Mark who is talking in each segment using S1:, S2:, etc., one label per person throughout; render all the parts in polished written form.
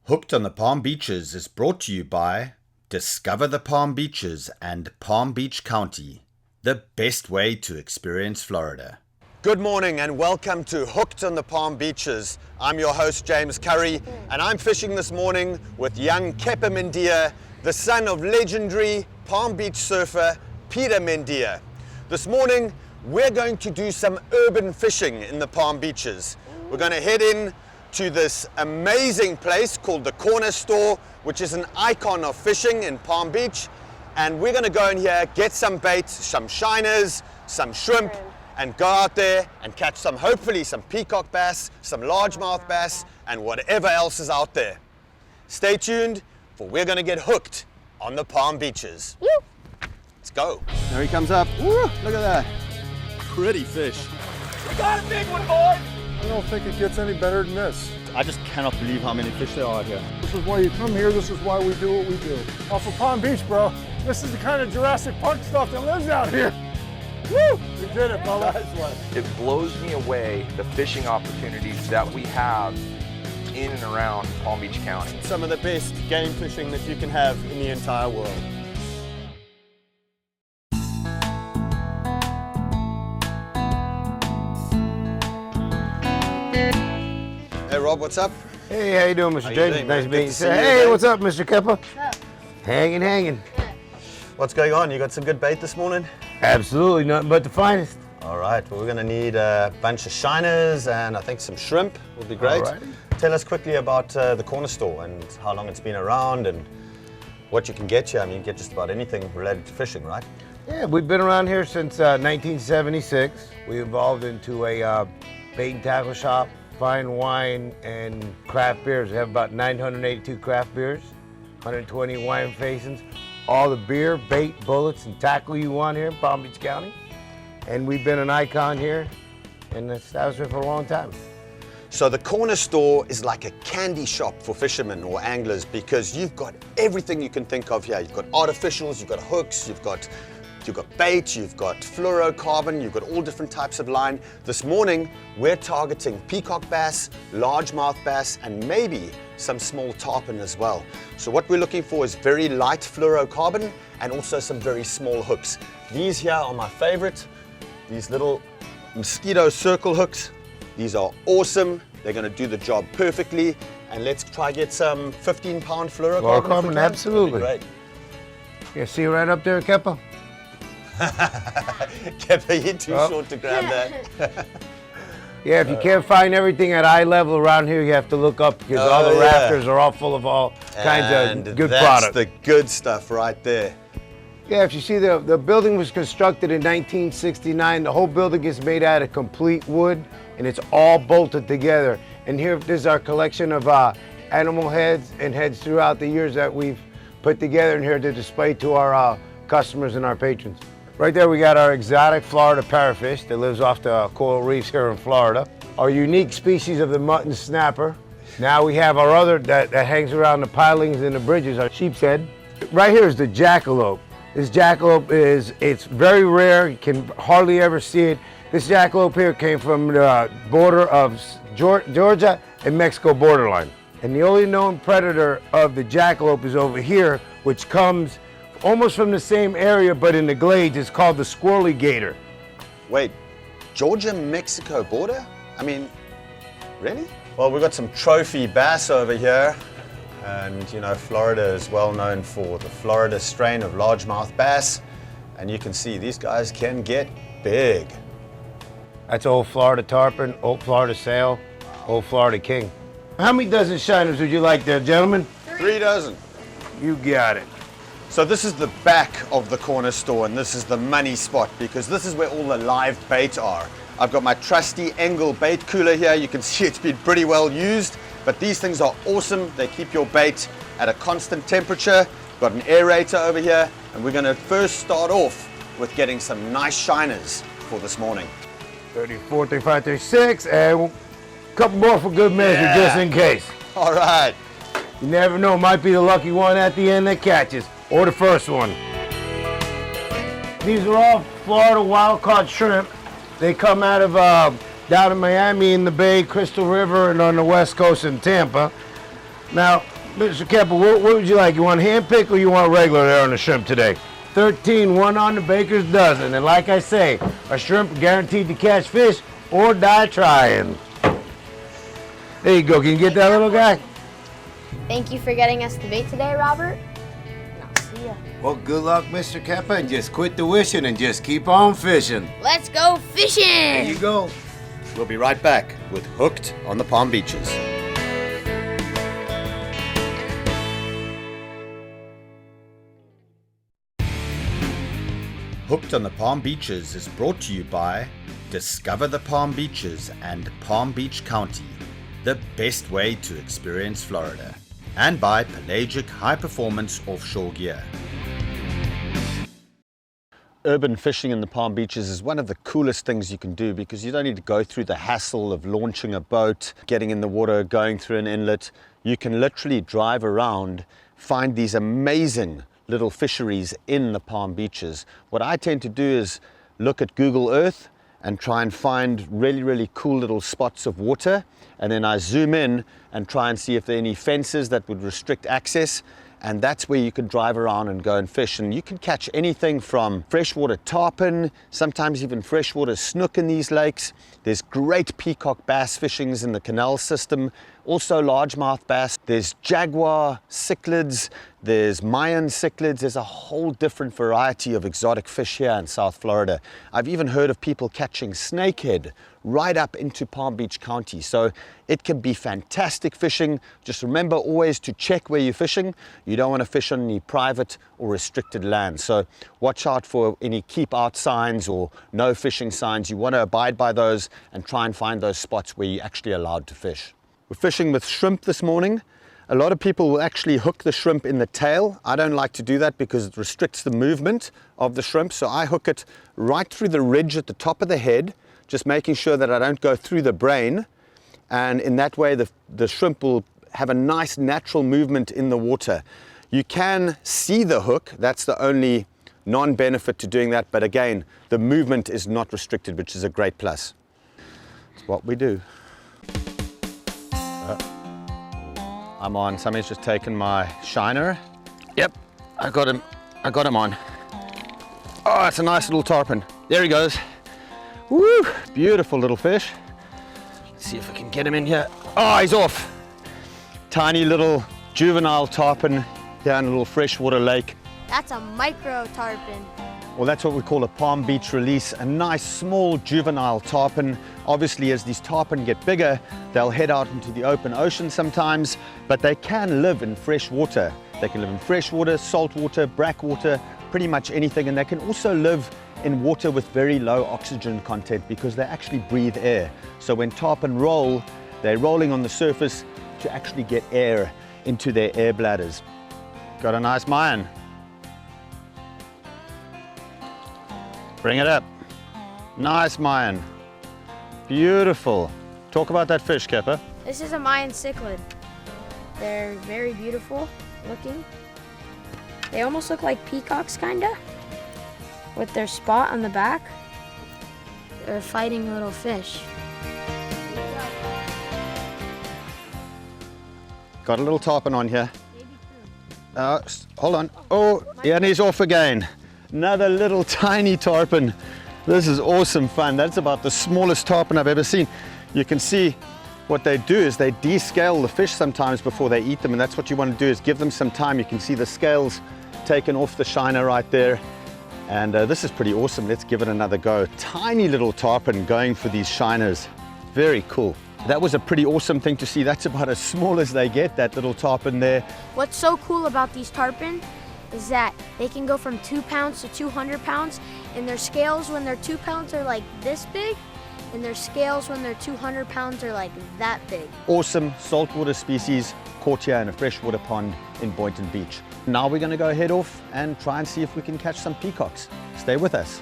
S1: Hooked on the Palm Beaches is brought to you by Discover the Palm Beaches and Palm Beach County, the best way to experience Florida.
S2: Good morning and welcome to Hooked on the Palm Beaches. I'm your host James Curry and I'm fishing this morning with young Kepa Mendia, the son of legendary Palm Beach surfer Peter Mendia. This morning we're going to do some urban fishing in the Palm Beaches. We're going to head in to this amazing place called the Corner Store, which is an icon of fishing in Palm Beach. And we're going to go in here, get some bait, some shiners, some shrimp, and go out there and catch some, hopefully some peacock bass, some largemouth bass, and whatever else is out there. Stay tuned, for we're going to get hooked on the Palm Beaches. Woo. Let's go. There he comes up. Woo, look at that. Pretty fish.
S3: We got a big one, boy!
S4: I don't think it gets any better than this.
S2: I just cannot believe how many fish there are here.
S4: This is why you come here, this is why we do what we do. Off of Palm Beach, bro. This is the kind of Jurassic Park stuff that lives out here. Woo! We did it, brother. Nice one.
S3: It blows me away the fishing opportunities that we have in and around Palm Beach County.
S2: Some of the best game fishing that you can have in the entire world. Hey Rob, what's up?
S5: Hey, how you doing, Mr. James? Nice to meet you.
S2: See you,
S5: Hey,
S2: man.
S5: what's up, Mr. Kepa? Hanging.
S2: What's going on? You got some good bait this morning?
S5: Absolutely, nothing but the finest.
S2: All right, well, we're going to need a bunch of shiners and I think some shrimp will be great.
S5: Alrighty.
S2: Tell us quickly about the Corner Store and how long it's been around and what you can get here. I mean, you get just about anything related to fishing, right?
S5: Yeah, we've been around here since 1976. We evolved into a bait and tackle shop, fine wine and craft beers. We have about 982 craft beers, 120 wine facings, all the beer, bait, bullets, and tackle you want here in Palm Beach County. And we've been an icon here and established it for a long time.
S2: So the Corner Store is like a candy shop for fishermen or anglers because you've got everything you can think of here. You've got artificials, you've got hooks, you've got bait, you've got fluorocarbon, you've got all different types of line. This morning, we're targeting peacock bass, largemouth bass, and maybe some small tarpon as well. So what we're looking for is very light fluorocarbon and also some very small hooks. These here are my favorite, these little mosquito circle hooks. These are awesome. They're gonna do the job perfectly. And let's try get some 15-pound fluorocarbon.
S5: Fluorocarbon, absolutely.
S2: Great.
S5: Yeah, see you right up there, Kepa?
S2: Kepa, you're too short to grab that.
S5: Yeah, if you can't find everything at eye level around here, you have to look up because all the rafters are all full of all kinds of good product.
S2: That's the good stuff right there.
S5: Yeah, if you see the building was constructed in 1969. The whole building is made out of complete wood and it's all bolted together. And here this is our collection of animal heads and heads throughout the years that we've put together in here to display to our customers and our patrons. Right there we got our exotic Florida parrotfish that lives off the coral reefs here in Florida. Our unique species of the mutton snapper. Now we have our other that hangs around the pilings and the bridges, our sheep's head. Right here is the jackalope. This jackalope it's very rare, you can hardly ever see it. This jackalope here came from the border of Georgia and Mexico borderline. And the only known predator of the jackalope is over here, which comes almost from the same area, but in the glades. It's called the squirrely gator.
S2: Wait, Georgia-Mexico border? I mean, really? Well, we've got some trophy bass over here. And you know, Florida is well known for the Florida strain of largemouth bass. And you can see these guys can get big.
S5: That's old Florida tarpon, old Florida sail, old Florida king. How many dozen shiners would you like there, gentlemen?
S2: 3 dozen.
S5: You got it.
S2: So this is the back of the Corner Store and this is the money spot because this is where all the live bait are. I've got my trusty Engel bait cooler here. You can see it's been pretty well used, but these things are awesome. They keep your bait at a constant temperature. Got an aerator over here and we're gonna first start off with getting some nice shiners for this morning.
S5: 34, 35, 36, and a couple more for good measure just in case.
S2: All right.
S5: You never know, might be the lucky one at the end that catches, or the first one. These are all Florida wild-caught shrimp. They come out of down in Miami in the Bay, Crystal River, and on the West Coast in Tampa. Now, Mr. Kepper, what would you like? You want hand pick or you want regular there on the shrimp today? 13, one on the baker's dozen. And like I say, a shrimp guaranteed to catch fish or die trying. There you go. Can you get that little guy?
S6: Thank you for getting us the bait today, Robert. And I'll see ya.
S5: Well, good luck, Mr. Kepper, and just quit the wishing and just keep on fishing.
S6: Let's go fishing!
S5: There you go.
S2: We'll be right back with Hooked on the Palm Beaches.
S1: Hooked on the Palm Beaches is brought to you by Discover the Palm Beaches and Palm Beach County, the best way to experience Florida, and by Pelagic High Performance Offshore Gear.
S2: Urban fishing in the Palm Beaches is one of the coolest things you can do because you don't need to go through the hassle of launching a boat, getting in the water, going through an inlet. You can literally drive around, find these amazing little fisheries in the Palm Beaches. What I tend to do is look at Google Earth and try and find really, really cool little spots of water, and then I zoom in and try and see if there are any fences that would restrict access, and that's where you can drive around and go and fish. And you can catch anything from freshwater tarpon, sometimes even freshwater snook in these lakes. There's great peacock bass fishings in the canal system, also largemouth bass. There's jaguar cichlids, there's Mayan cichlids. There's a whole different variety of exotic fish here in South Florida. I've even heard of people catching snakehead right up into Palm Beach County. So it can be fantastic fishing. Just remember always to check where you're fishing. You don't want to fish on any private or restricted land. So watch out for any keep out signs or no fishing signs. You want to abide by those and try and find those spots where you're actually allowed to fish. We're fishing with shrimp this morning. A lot of people will actually hook the shrimp in the tail. I don't like to do that because it restricts the movement of the shrimp. So I hook it right through the ridge at the top of the head, just making sure that I don't go through the brain. And in that way, the shrimp will have a nice natural movement in the water. You can see the hook. That's the only non-benefit to doing that. But again, the movement is not restricted, which is a great plus. It's what we do. I'm on. Somebody's just taken my shiner. Yep, I got him on. Oh, it's a nice little tarpon. There he goes. Woo, beautiful little fish. Let's see if I can get him in here. Oh, he's off. Tiny little juvenile tarpon here in a little freshwater lake.
S6: That's a micro tarpon.
S2: Well, that's what we call a Palm Beach release, a nice small juvenile tarpon. Obviously, as these tarpon get bigger, they'll head out into the open ocean sometimes, but they can live in fresh water. They can live in fresh water, salt water, brackwater, pretty much anything, and they can also live in water with very low oxygen content because they actually breathe air. So when tarpon roll, they're rolling on the surface to actually get air into their air bladders. Got a nice Mayan. Bring it up. Nice Mayan. Beautiful. Talk about that fish, Kepper.
S6: This is a Mayan cichlid. They're very beautiful looking. They almost look like peacocks, kinda, with their spot on the back. They're fighting little fish.
S2: Got a little tarpon on here. Hold on. Oh, yeah, and he's off again. Another little tiny tarpon. This is awesome fun. That's about the smallest tarpon I've ever seen. You can see what they do is they descale the fish sometimes before they eat them, and that's what you want to do is give them some time. You can see the scales taken off the shiner right there. And this is pretty awesome. Let's give it another go. Tiny little tarpon going for these shiners. Very cool. That was a pretty awesome thing to see. That's about as small as they get, that little tarpon there.
S6: What's so cool about these tarpon is that they can go from 2 pounds to 200 pounds, and their scales when they're 2 pounds are like this big, and their scales when they're 200 pounds are like that big.
S2: Awesome saltwater species caught here in a freshwater pond in Boynton Beach. Now we're going to go head off and try and see if we can catch some peacocks. Stay with us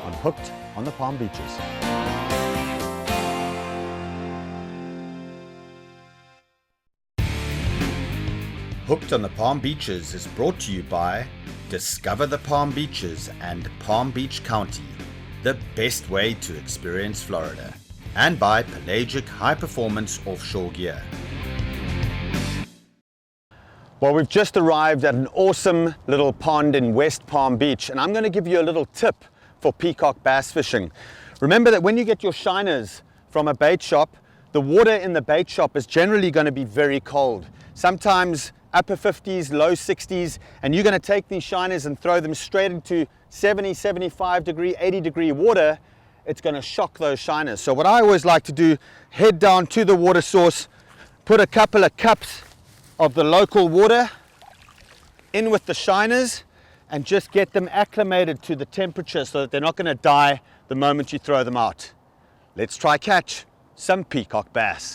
S2: on Hooked on the Palm Beaches.
S1: Hooked on the Palm Beaches is brought to you by Discover the Palm Beaches and Palm Beach County, the best way to experience Florida, and by Pelagic High Performance Offshore Gear.
S2: Well, we've just arrived at an awesome little pond in West Palm Beach, and I'm going to give you a little tip for peacock bass fishing. Remember that when you get your shiners from a bait shop, the water in the bait shop is generally going to be very cold. Sometimes upper 50s, low 60s, and you're going to take these shiners and throw them straight into 70, 75 degree, 80 degree water. It's going to shock those shiners. So what I always like to do, head down to the water source, put a couple of cups of the local water in with the shiners, and just get them acclimated to the temperature so that they're not going to die the moment you throw them out. Let's try catch some peacock bass.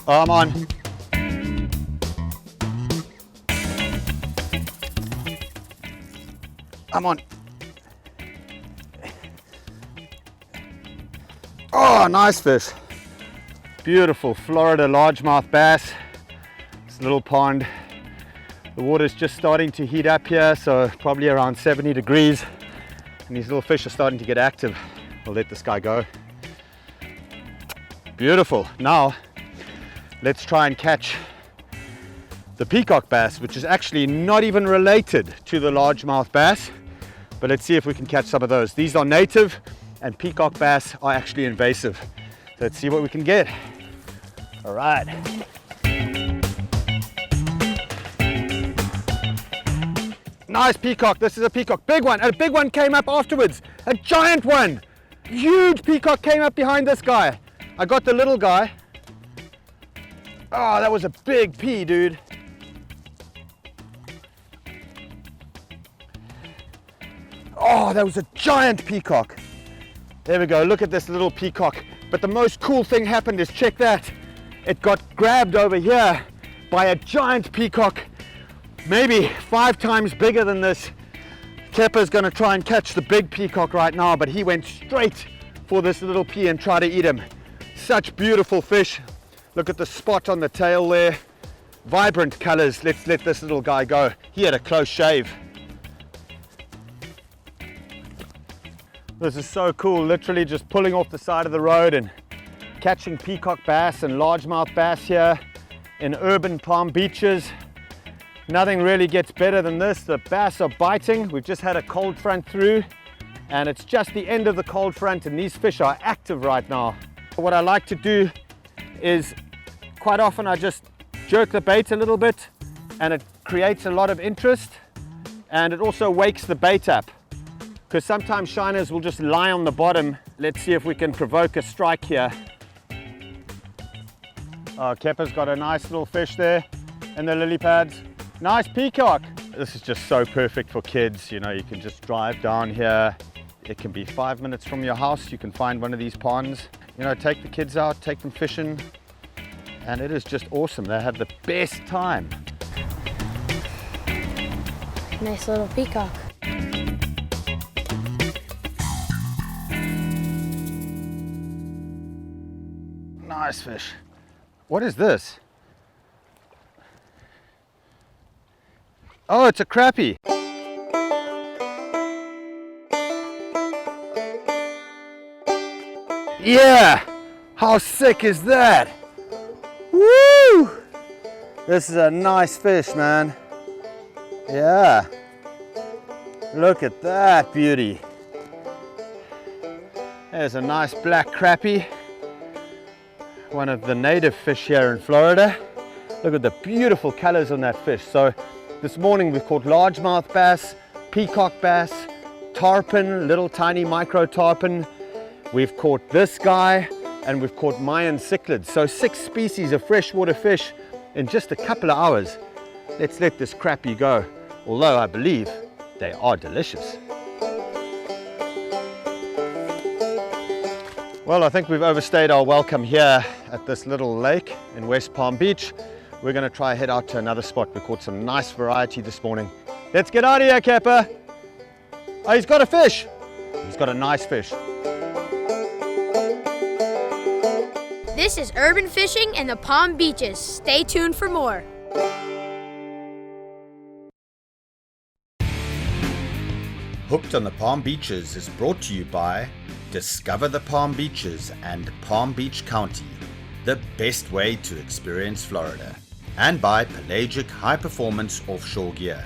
S2: Oh, I'm on. I'm on. Oh, nice fish. Beautiful Florida largemouth bass. This little pond. The water's just starting to heat up here, so probably around 70 degrees. And these little fish are starting to get active. We'll let this guy go. Beautiful. Now, let's try and catch the peacock bass, which is actually not even related to the largemouth bass. But let's see if we can catch some of those. These are native, and peacock bass are actually invasive. So let's see what we can get. All right. Nice peacock. This is a peacock. Big one. And a big one came up afterwards. A giant one. Huge peacock came up behind this guy. I got the little guy. Oh, that was a big pea, dude. Oh, that was a giant peacock. There we go. Look at this little peacock. But the most cool thing happened is, check that. It got grabbed over here by a giant peacock, maybe 5 times bigger than this. Kepper's going to try and catch the big peacock right now, but he went straight for this little pea and tried to eat him. Such beautiful fish. Look at the spot on the tail there. Vibrant colors. Let's let this little guy go. He had a close shave. This is so cool, literally just pulling off the side of the road and catching peacock bass and largemouth bass here in urban Palm Beaches. Nothing really gets better than this. The bass are biting. We've just had a cold front through, and it's just the end of the cold front, and these fish are active right now. What I like to do is, quite often I just jerk the bait a little bit, and it creates a lot of interest, and it also wakes the bait up. Because sometimes shiners will just lie on the bottom. Let's see if we can provoke a strike here. Oh, Kepper's got a nice little fish there in the lily pads. Nice peacock. This is just so perfect for kids. You know, you can just drive down here. It can be 5 minutes from your house. You can find one of these ponds. You know, take the kids out, take them fishing. And it is just awesome. They have the best time.
S6: Nice little peacock.
S2: Nice fish. What is this? Oh, it's a crappie. Yeah! How sick is that? Woo! This is a nice fish, man. Yeah. Look at that beauty. There's a nice black crappie. One of the native fish here in Florida. Look at the beautiful colors on that fish. So this morning we've caught largemouth bass, peacock bass, tarpon, little tiny micro tarpon. We've caught this guy, and we've caught Mayan cichlids. So 6 species of freshwater fish in just a couple of hours. Let's let this crappie go, although I believe they are delicious. Well, I think we've overstayed our welcome here at this little lake in West Palm Beach. We're going to try head out to another spot. We caught some nice variety this morning. Let's get out of here, Kepper. Oh, he's got a fish. He's got a nice fish.
S6: This is urban fishing in the Palm Beaches. Stay tuned for more.
S1: Hooked on the Palm Beaches is brought to you by Discover the Palm Beaches and Palm Beach County, the best way to experience Florida, and by Pelagic High Performance Offshore Gear.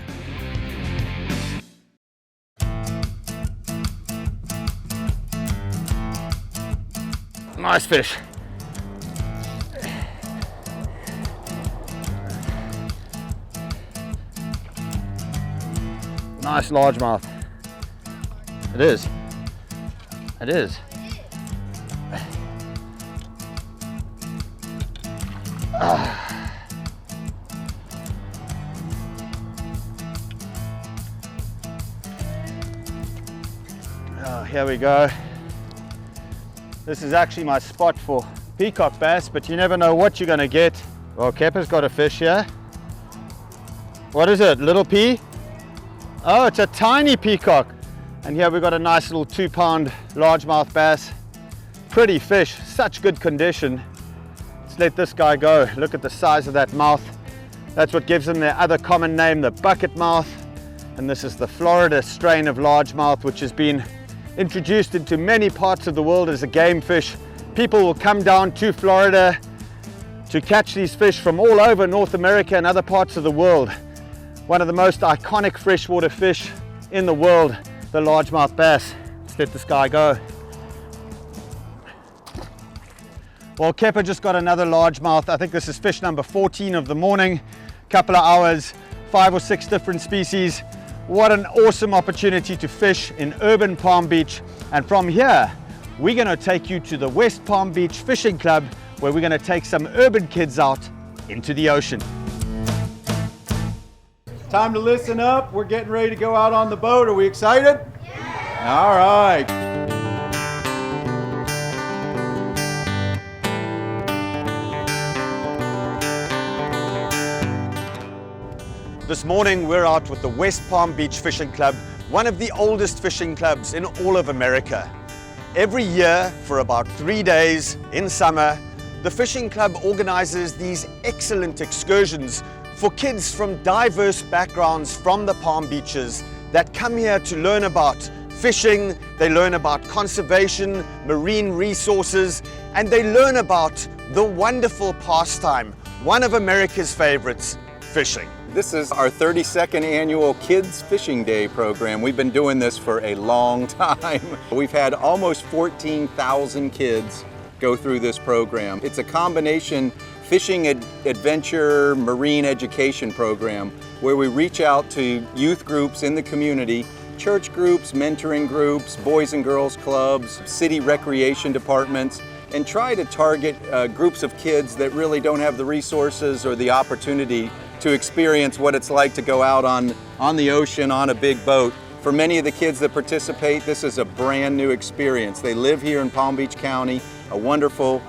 S7: Nice fish. Nice largemouth. It is. It is. Oh, here we go. This is actually my spot for peacock bass, but you never know what you're going to get. Well, Kepper's got a fish here. What is it, little pea? Oh, it's a tiny peacock. And here we've got a nice little 2-pound largemouth bass. Pretty fish, such good condition. Let's let this guy go. Look at the size of that mouth. That's what gives him their other common name, the bucket mouth. And this is the Florida strain of largemouth, which has been introduced into many parts of the world as a game fish. People will come down to Florida to catch these fish from all over North America and other parts of the world. One of the most iconic freshwater fish in the world, the largemouth bass. Let's let this guy go. Well, Kepper just got another largemouth. I think this is fish number 14 of the morning. Couple of hours, 5 or 6 different species. What an awesome opportunity to fish in urban Palm Beach. And from here, we're going to take you to the West Palm Beach Fishing Club, where we're going to take some urban kids out into the ocean.
S8: Time to listen up. We're getting ready to go out on the boat. Are we excited? Yeah. All right.
S2: This morning we're out with the West Palm Beach Fishing Club, one of the oldest fishing clubs in all of America. Every year for about 3 days in summer, the fishing club organizes these excellent excursions for kids from diverse backgrounds from the Palm Beaches that come here to learn about fishing, they learn about conservation, marine resources, and they learn about the wonderful pastime, one of America's favorites, fishing.
S8: This is our 32nd annual Kids Fishing Day program. We've been doing this for a long time. We've had almost 14,000 kids go through this program. It's a combination fishing adventure marine education program where we reach out to youth groups in the community, church groups, mentoring groups, boys and girls clubs, city recreation departments, and try to target groups of kids that really don't have the resources or the opportunity to experience what it's like to go out on the ocean on a big boat. For many of the kids that participate, this is a brand new experience. They live here in Palm Beach County, a wonderful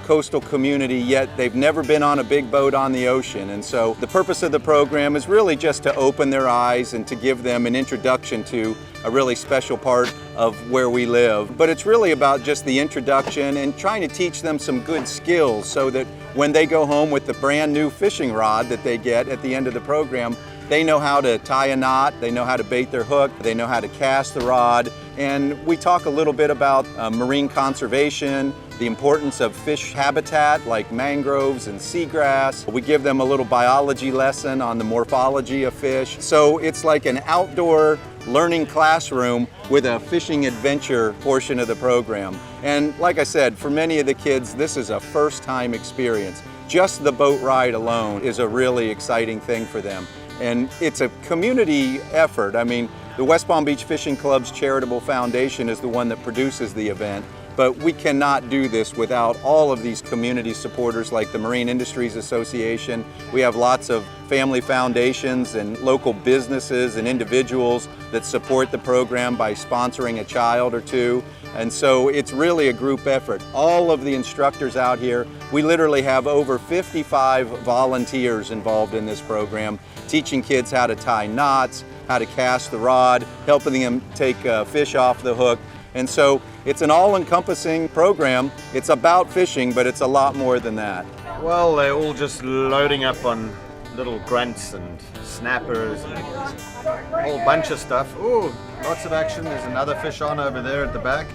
S8: coastal community, yet they've never been on a big boat on the ocean. And so the purpose of the program is really just to open their eyes and to give them an introduction to a really special part of where we live. But it's really about just the introduction and trying to teach them some good skills so that when they go home with the brand new fishing rod that they get at the end of the program, they know how to tie a knot, they know how to bait their hook, they know how to cast the rod. And we talk a little bit about marine conservation, the importance of fish habitat like mangroves and seagrass. We give them a little biology lesson on the morphology of fish. So it's like an outdoor learning classroom with a fishing adventure portion of the program. And like I said, for many of the kids, this is a first-time experience. Just the boat ride alone is a really exciting thing for them. And it's a community effort. I mean, the West Palm Beach Fishing Club's Charitable Foundation is the one that produces the event, but we cannot do this without all of these community supporters like the Marine Industries Association. We have lots of family foundations and local businesses and individuals that support the program by sponsoring a child or two. And so it's really a group effort. All of the instructors out here, we literally have over 55 volunteers involved in this program, teaching kids how to tie knots, how to cast the rod, helping them take fish off the hook. And so it's an all-encompassing program. It's about fishing, but it's a lot more than that.
S7: Well, they're all just loading up on
S1: little grunts and snappers and a whole bunch of stuff. Ooh, lots of action. There's another fish on over there at the back.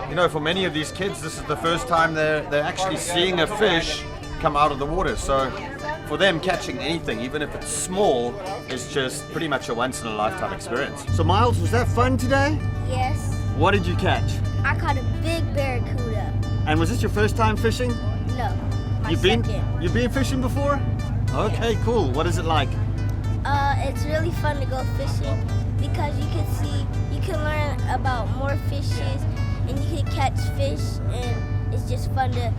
S1: You know, for many of these kids, this is the first time they're actually seeing a fish come out of the water. So for them, catching anything, even if it's small, is just pretty much a once in a lifetime experience. So Miles, was that fun today?
S9: Yes.
S1: What did you catch?
S9: I caught a big barracuda.
S1: And was this your first time fishing?
S9: No, my
S1: You've been fishing before? Okay, cool. What is it like?
S9: It's really fun to go fishing because you can learn about more fishes and you can catch fish, and it's just fun to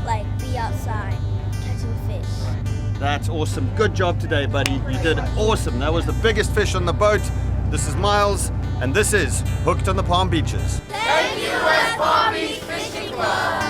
S9: like be outside catching fish.
S1: That's awesome. Good job today, buddy. You did awesome. That was the biggest fish on the boat. This is Miles, and this is Hooked on the Palm Beaches.
S9: Thank you, West Palm Beach Fishing Club.